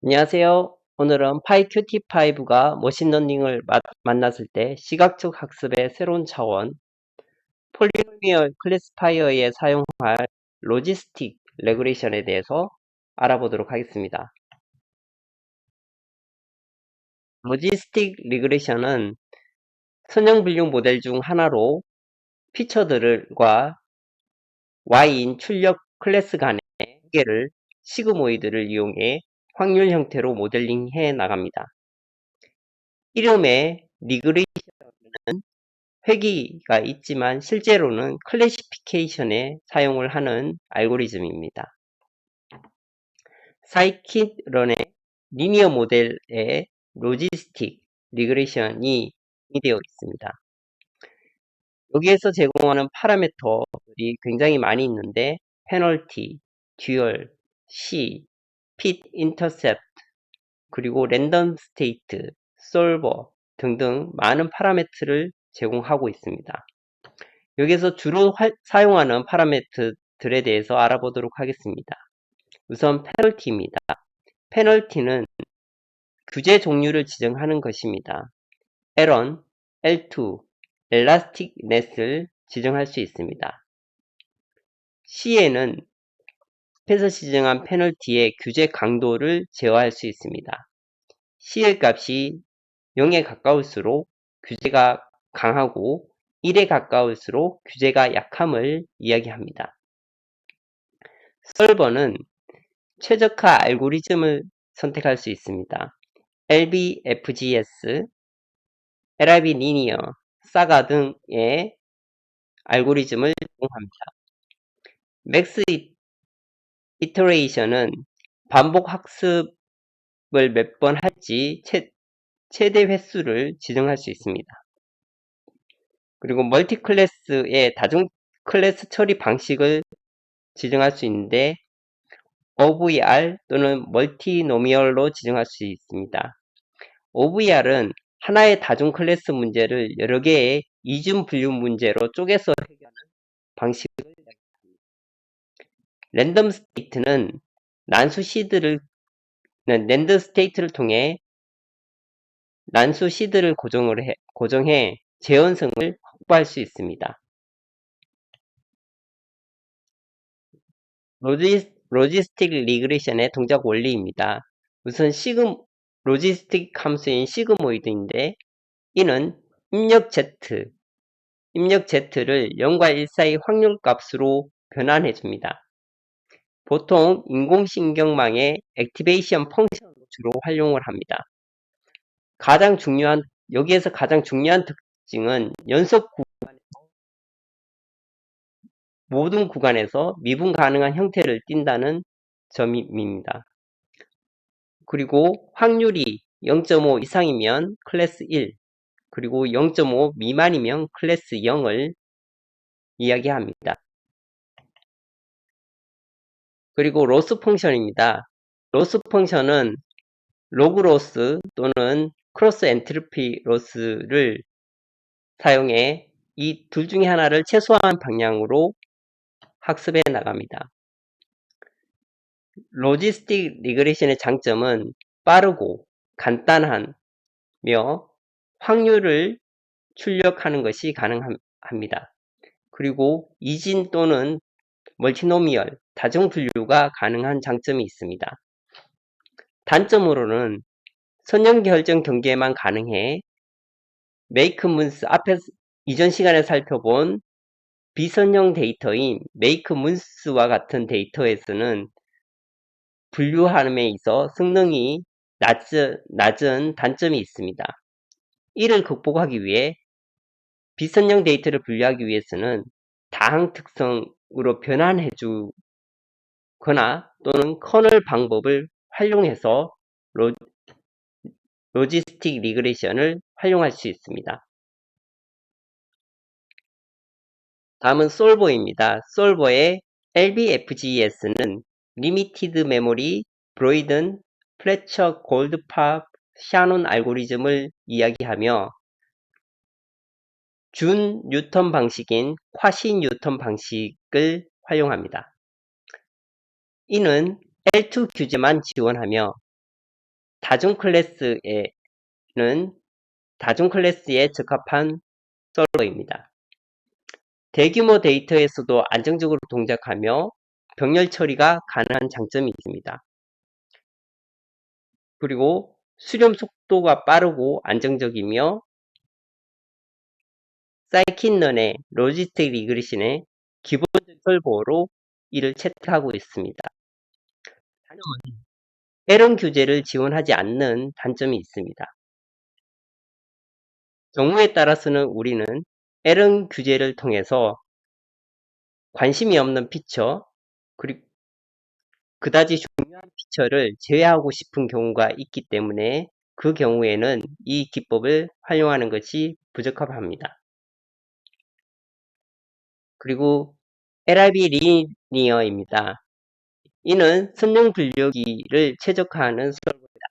안녕하세요. 오늘은 PyQt5가 머신러닝을 만났을 때 시각적 학습의 새로운 차원, 폴리노미얼 클래시파이어에 사용할 로지스틱 레그레이션에 대해서 알아보도록 하겠습니다. 로지스틱 리그레이션은 선형분류 모델 중 하나로 피처들과 Y인 출력 클래스 간의 관계를 시그모이드를 이용해 확률 형태로 모델링해 나갑니다. 이름에 리그레이션은 회귀가 있지만 실제로는 클래시피케이션에 사용을 하는 알고리즘입니다. 사이킷런의 리니어 모델에 로지스틱 리그레이션이 되어 있습니다. 여기에서 제공하는 파라미터들이 굉장히 많이 있는데 페널티, 듀얼, C, 핏 인터셉트, 그리고 랜덤 스테이트, 솔버 등등 많은 파라미터를 제공하고 있습니다. 여기서 주로 사용하는 파라미터들에 대해서 알아보도록 하겠습니다. 우선 페널티입니다. 페널티는 규제 종류를 지정하는 것입니다. L1, L2, 엘라스틱넷을 지정할 수 있습니다. C에는 앞에서 지정한 페널티의 규제 강도를 제어할 수 있습니다. C의 값이 0에 가까울수록 규제가 강하고 1에 가까울수록 규제가 약함을 이야기합니다. 솔버는 최적화 알고리즘을 선택할 수 있습니다. LBFGS, LIB 리니어, 사가 등의 알고리즘을 제공합니다. 맥스 이터레이션은 반복 학습을 몇 번 할지 최대 횟수를 지정할 수 있습니다. 그리고 멀티 클래스의 다중 클래스 처리 방식을 지정할 수 있는데 OVR 또는 멀티노미얼로 지정할 수 있습니다. OVR은 하나의 다중 클래스 문제를 여러 개의 이중 분류 문제로 쪼개서 해결하는 방식을 이야기합니다. 랜덤 스테이트는 랜드 스테이트를 통해 난수 시드를 고정해 재현성을 확보할 수 있습니다. 로지스틱 리그레이션의 동작 원리입니다. 우선 로지스틱 함수인 시그모이드인데 이는 입력 Z를 0과 1 사이 확률 값으로 변환해 줍니다. 보통 인공신경망의 액티베이션 펑션으로 주로 활용을 합니다. 여기에서 가장 중요한 특징은 연속 모든 구간에서 미분 가능한 형태를 띈다는 점입니다. 그리고 확률이 0.5 이상이면 클래스 1, 그리고 0.5 미만이면 클래스 0을 이야기합니다. 그리고 로스 펑션입니다. 로스 펑션은 로그 로스 또는 크로스 엔트로피 로스를 사용해 이 둘 중에 하나를 최소화한 방향으로 학습해 나갑니다. 로지스틱 리그레이션의 장점은 빠르고 간단하며 확률을 출력하는 것이 가능합니다. 그리고 이진 또는 멀티노미얼, 다중분류가 가능한 장점이 있습니다. 단점으로는 선형 결정 경계만 가능해 메이크 문스 앞에서 이전 시간에 살펴본 비선형 데이터인 메이크 문스와 같은 데이터에서는 분류함에 있어 성능이 낮은 단점이 있습니다. 이를 극복하기 위해 비선형 데이터를 분류하기 위해서는 다항 특성으로 변환해 주거나 또는 커널 방법을 활용해서 로지스틱 리그레이션을 활용할 수 있습니다. 다음은 솔버입니다. 솔버의 LBFGS는 리미티드 메모리 브로이든 플래처 골드팝 샤논 알고리즘을 이야기하며 준 뉴턴 방식인 쿼시 뉴턴 방식을 활용합니다. 이는 L2 규제만 지원하며 다중 클래스에 적합한 서버입니다. 대규모 데이터에서도 안정적으로 동작하며 병렬 처리가 가능한 장점이 있습니다. 그리고 수렴 속도가 빠르고 안정적이며 사이킨런의 로지스틱 리그레션의 기본적 설보로 이를 채택하고 있습니다. 단점은 에런 규제를 지원하지 않는 단점이 있습니다. 경우에 따라서는 우리는 에런 규제를 통해서 관심이 없는 피처, 그리고 그다지 중요한 피처를 제외하고 싶은 경우가 있기 때문에 그 경우에는 이 기법을 활용하는 것이 부적합합니다. 그리고 LRB 리니어입니다. 이는 선형 분류기를 최적화하는 서버입니다.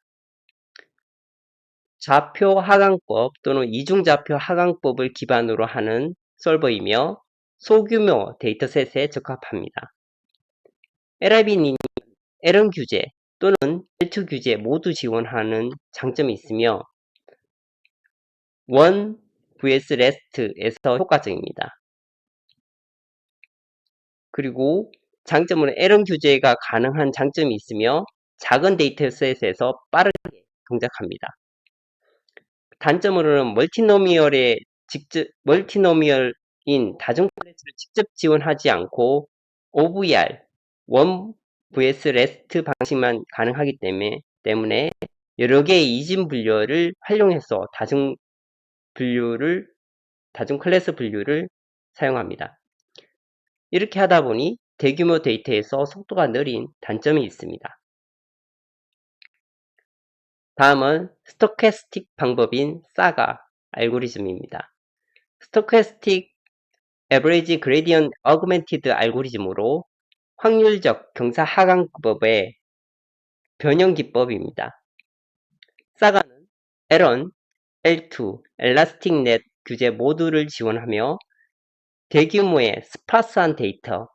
좌표 하강법 또는 이중좌표 하강법을 기반으로 하는 서버이며 소규모 데이터셋에 적합합니다. LRB 리니어는 에런 규제 또는 L2 규제 모두 지원하는 장점이 있으며 원 vs rest에서 효과적입니다. 그리고 장점으로 에런 규제가 가능한 장점이 있으며 작은 데이터셋에서 빠르게 동작합니다. 단점으로는 멀티노미얼인 다중 클래스를 직접 지원하지 않고 OVR, 원 vs rest 방식만 가능하기 때문에 여러 개의 이진 분류를 활용해서 다중 클래스 분류를 사용합니다. 이렇게 하다 보니 대규모 데이터에서 속도가 느린 단점이 있습니다. 다음은 스토캐스틱 방법인 사가 알고리즘입니다. 스토캐스틱 에버리지 그레디언트 어그멘티드 알고리즘으로 확률적 경사 하강법의 변형 기법입니다. 사가는 에런, L2, 엘라스틱 넷 규제 모두를 지원하며 대규모의 스파스한 데이터를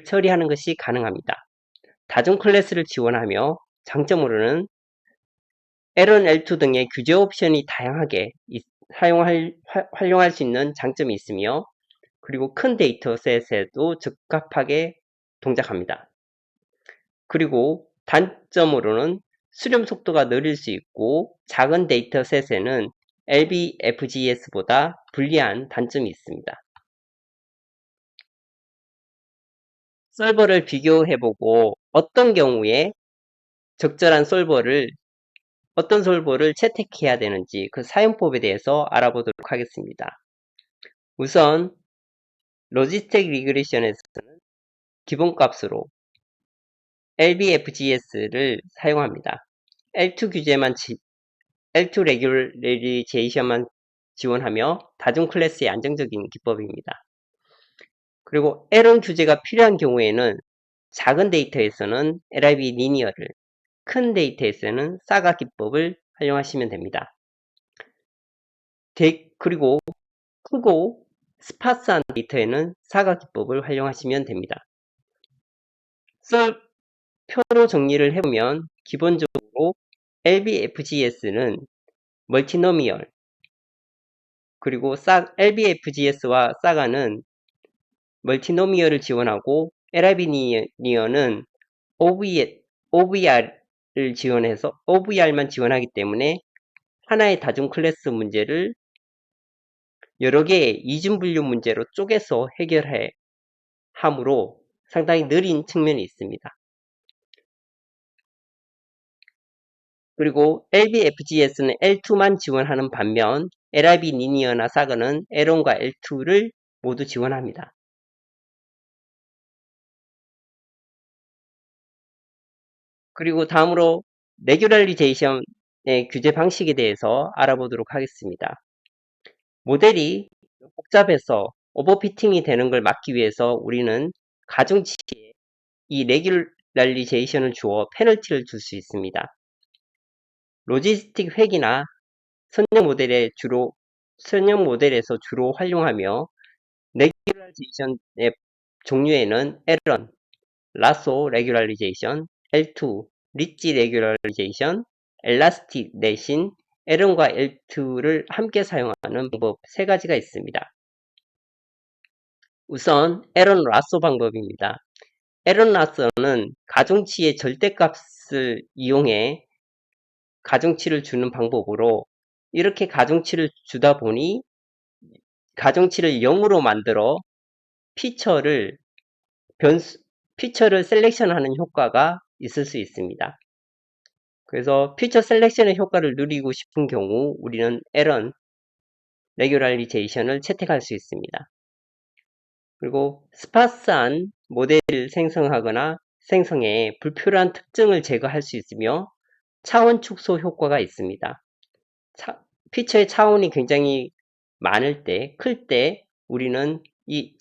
처리하는 것이 가능합니다. 다중 클래스를 지원하며 장점으로는 에런 L2 등의 규제 옵션이 다양하게 활용할 수 있는 장점이 있으며 그리고 큰 데이터셋에도 적합하게 동작합니다. 그리고 단점으로는 수렴 속도가 느릴 수 있고 작은 데이터셋에는 LBFGS보다 불리한 단점이 있습니다. 서버를 비교해보고 어떤 경우에 적절한 어떤 솔버를 채택해야 되는지 그 사용법에 대해서 알아보도록 하겠습니다. 우선 로지스틱 리그레션에서는 기본값으로 LBFGS를 사용합니다. L2 레귤레이제이션만 지원하며 다중 클래스의 안정적인 기법입니다. 그리고 에런 규제가 필요한 경우에는 작은 데이터에서는 LIB 리니어를, 큰 데이터에서는 사가 기법을 활용하시면 됩니다. 그리고 크고 스파스한 데이터에는 사가 기법을 활용하시면 됩니다. 표로 정리를 해보면 기본적으로 LBFGS는 멀티노미얼, 그리고 LBFGS와 사가는 멀티노미얼을 지원하고 LIB니어는 OVR을 지원해서 OVR만 지원하기 때문에 하나의 다중 클래스 문제를 여러 개의 이중분류 문제로 쪼개서 해결해 함으로 상당히 느린 측면이 있습니다. 그리고 LBFGS는 L2만 지원하는 반면 LIB 리니어나 사거는 L1과 L2를 모두 지원합니다. 그리고 다음으로 레귤러리제이션의 규제 방식에 대해서 알아보도록 하겠습니다. 모델이 복잡해서 오버피팅이 되는 걸 막기 위해서 우리는 가중치에 이 레귤러리제이션을 주어 페널티를 줄 수 있습니다. 로지스틱 획이나 선형 모델에서 주로 활용하며 레귤러리제이션의 종류에는 L1, 라소 레귤러리제이션, L2, 리치 레귤러리제이션, 엘라스틱 넷인 L1과 L2를 함께 사용하는 방법 세 가지가 있습니다. 우선 에런 라쏘 방법입니다. 에런 라쏘는 가중치의 절대값을 이용해 가중치를 주는 방법으로 이렇게 가중치를 주다 보니 가중치를 0으로 만들어 피처를 피처를 셀렉션하는 효과가 있을 수 있습니다. 그래서 피처 셀렉션의 효과를 누리고 싶은 경우 우리는 에런 레귤라리제이션을 채택할 수 있습니다. 그리고 스파스한 모델을 생성하거나 생성해 불필요한 특징을 제거할 수 있으며 차원 축소 효과가 있습니다. 피처의 차원이 굉장히 많을 때, 클 때 우리는 이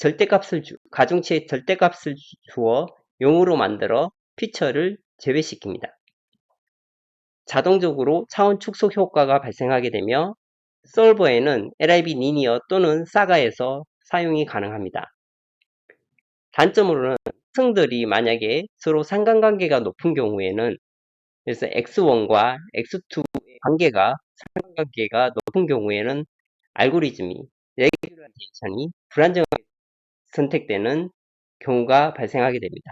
가중치의 절대값을 주어 0으로 만들어 피처를 제외시킵니다. 자동적으로 차원 축소 효과가 발생하게 되며 솔버에는 LIB 리니어 또는 사가에서 사용이 가능합니다. 단점으로는 특성들이 만약에 서로 상관관계가 높은 경우에는 그래서 X1과 X2의 상관관계가 높은 경우에는 알고리즘이 레귤라이제이션이 불안정하게 선택되는 경우가 발생하게 됩니다.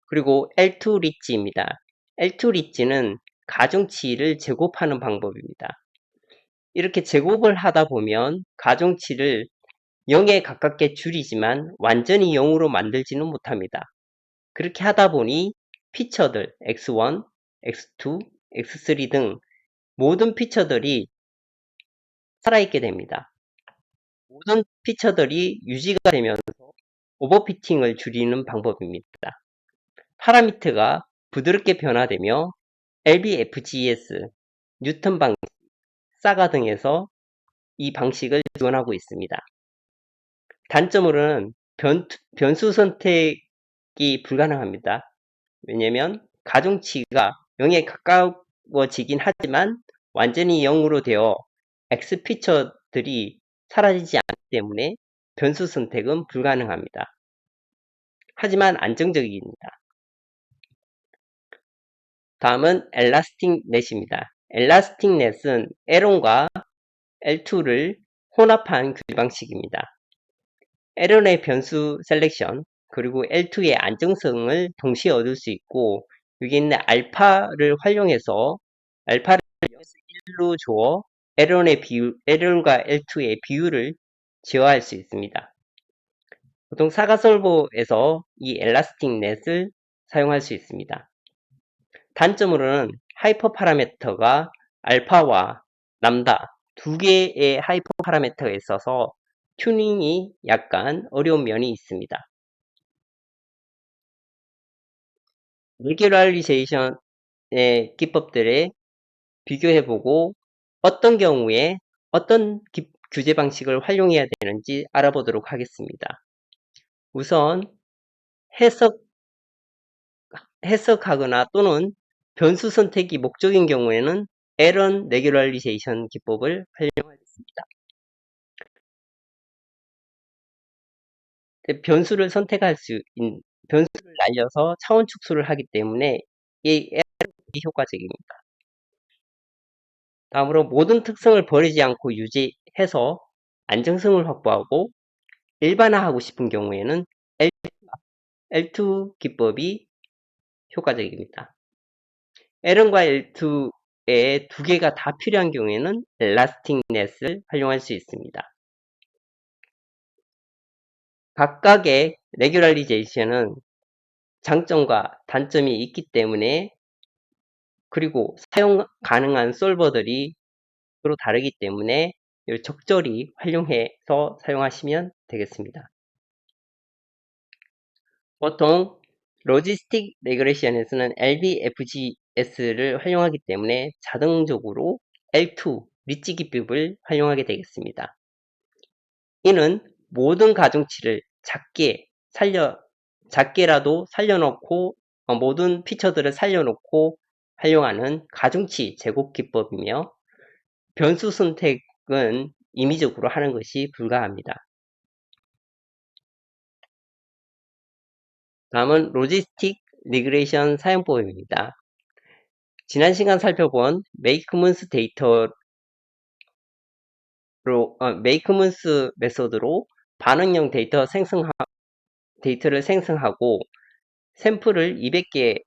그리고 L2 리치입니다. L2 리치는 가중치를 제곱하는 방법입니다. 이렇게 제곱을 하다 보면 가중치를 0에 가깝게 줄이지만 완전히 0으로 만들지는 못합니다. 그렇게 하다 보니 피처들 X1, X2, X3 등 모든 피처들이 살아있게 됩니다. 모든 피처들이 유지가 되면서 오버피팅을 줄이는 방법입니다. 파라미터가 부드럽게 변화되며 LBFGS, 뉴턴 방식, 사가 등에서 이 방식을 지원하고 있습니다. 단점으로는 변수 선택이 불가능합니다. 왜냐하면 가중치가 0에 가까워지긴 하지만 완전히 0으로 되어 X 피처들이 사라지지 않기 때문에 변수 선택은 불가능합니다. 하지만 안정적입니다. 다음은 엘라스틱 넷입니다. 엘라스틱 넷은 L1과 L2를 혼합한 규제 방식입니다. L1의 변수 셀렉션 그리고 L2의 안정성을 동시에 얻을 수 있고 여기 있는 알파를 활용해서 알파를 1로 주어 L1과 L2의 비율을 제어할 수 있습니다. 보통 사가 솔버에서 이 엘라스틱 넷을 사용할 수 있습니다. 단점으로는 하이퍼 파라미터가 알파와 람다 두 개의 하이퍼 파라미터가 있어서 튜닝이 약간 어려운 면이 있습니다. 레귤라리제이션의 기법들에 비교해보고 어떤 경우에 어떤 규제 방식을 활용해야 되는지 알아보도록 하겠습니다. 우선 해석하거나 또는 변수 선택이 목적인 경우에는 에런 레귤라리제이션 기법을 활용하겠습니다. 변수를 변수를 날려서 차원 축소를 하기 때문에 이 에런이 효과적입니다. 다음으로 모든 특성을 버리지 않고 유지해서 안정성을 확보하고 일반화하고 싶은 경우에는 L2 기법이 효과적입니다. L1과 L2의 두 개가 다 필요한 경우에는 엘라스틱 넷을 활용할 수 있습니다. 각각의 레귤라리제이션은 장점과 단점이 있기 때문에 그리고 사용 가능한 솔버들이 서로 다르기 때문에 적절히 활용해서 사용하시면 되겠습니다. 보통 로지스틱 레그레션에서는 LBFGS를 활용하기 때문에 자동적으로 L2 리치 기법을 활용하게 되겠습니다. 이는 모든 가중치를 작게라도 살려놓고 모든 피처들을 살려놓고 활용하는 가중치 제곱 기법이며 변수 선택은 임의적으로 하는 것이 불가합니다. 다음은 로지스틱 리그레이션 사용법입니다. 지난 시간 살펴본 메이크문스 메이크문스 메소드로 반응형 데이터를 생성하고 샘플을 200개의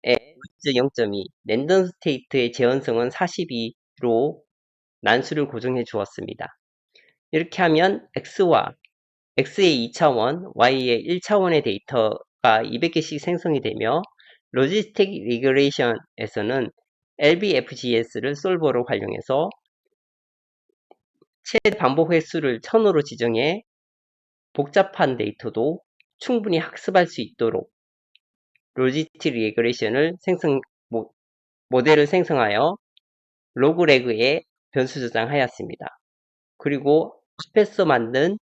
로이즈 0.2, 랜덤 스테이트의 재현성은 42로 난수를 고정해 주었습니다. 이렇게 하면 X의 2차원, Y의 1차원의 데이터가 200개씩 생성이 되며 로지스틱 리그레이션에서는 LBFGS를 솔버로 활용해서 최대 반복 횟수를 1000으로 지정해 복잡한 데이터도 충분히 학습할 수 있도록 로지스틱 리그레이션을 모델을 생성하여 로그레그에 변수 저장하였습니다. 그리고 앞에서 만든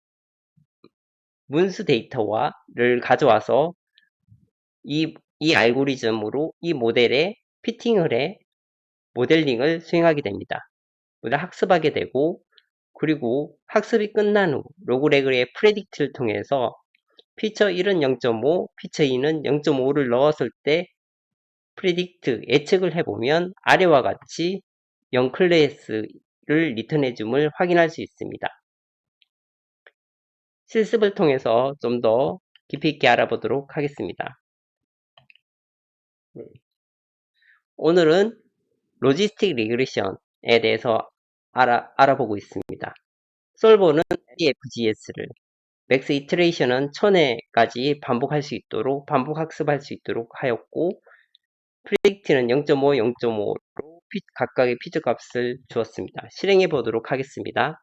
문스 데이터를 가져와서 이 알고리즘으로 이 모델에 피팅을 해 모델링을 수행하게 됩니다. 학습하게 되고, 그리고 학습이 끝난 후 로그레그의 프레딕트를 통해서 피처 1은 0.5, 피처 2는 0.5를 넣었을 때 예측을 해보면 아래와 같이 0클래스를 리턴해줌을 확인할 수 있습니다. 실습을 통해서 좀 더 깊이 있게 알아보도록 하겠습니다. 오늘은 로지스틱 리그레션에 대해서 알아보고 있습니다. 솔버는 LBFGS를, 맥스 이터레이션은 1000회까지 반복 학습할 수 있도록 하였고, 프리딕트는 0.5, 0.5로 각각의 피처 값을 주었습니다. 실행해 보도록 하겠습니다.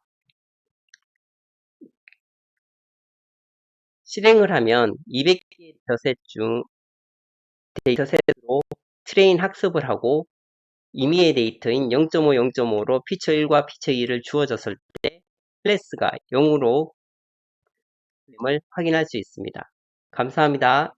실행을 하면 200개의 데이터셋으로 트레인 학습을 하고 임의의 데이터인 0.5, 0.5로 피처 1과 피처 2를 주어졌을 때 클래스가 0으로 을 확인할 수 있습니다. 감사합니다.